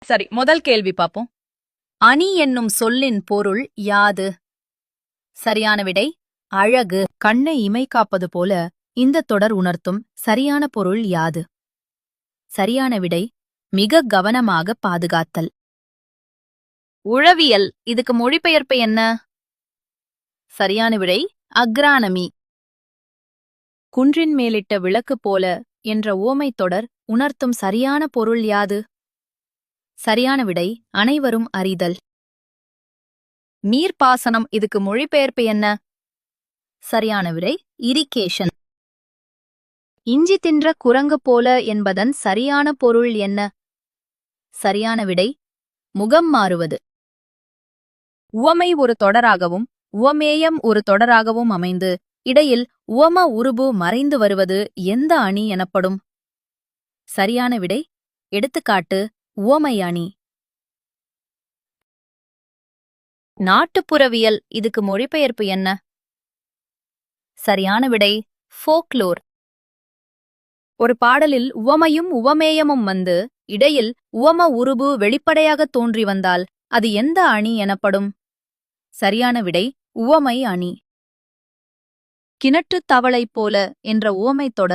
சரி, முதல் கேள்வி பாப்போம். அணி என்னும் சொல்லின் பொருள் யாது? சரியான விடை அழகு. கண்ணை இமை காப்பது போல இந்த தொடர் உணர்த்தும் சரியான பொருள் யாது? சரியான விடை மிக கவனமாக பாதுகாத்தல். உழவியல், இதுக்கு மொழிபெயர்ப்பு என்ன? சரியான விடை அக்ரானமி. குன்றின் மேலிட்ட விளக்கு போல என்ற ஓமைத் தொடர் உணர்த்தும் சரியான பொருள் யாது? சரியான விடை அனைவரும் அறிதல். நீர்ப்பாசனம், இதுக்கு மொழிபெயர்ப்பு என்ன? சரியான விடை இரிகேஷன். இஞ்சி தின்ற குரங்கு போல என்பதன் சரியான பொருள் என்ன? சரியான விடை முகம் மாறுவது. உவமை ஒரு தொடராகவும் உவமேயம் ஒரு தொடராகவும் அமைந்து இடையில் உவம உருபு மறைந்து வருவது எந்த அணி எனப்படும்? சரியான விடை எடுத்துக்காட்டு உவமை அணி. நாட்டுப்புறவியல், இதுக்கு மொழிபெயர்ப்பு என்ன? சரியான விடை ஃபோக்லோர். ஒரு பாடலில் உவமையும் உவமேயமும் வந்து இடையில் உவம உருபு வெளிப்படையாக தோன்றி வந்தால் அது எந்த அணி எனப்படும்? சரியான விடை உவமை அணி. கிணற்றுத் தவளை போல என்ற உவமைத் தொடர்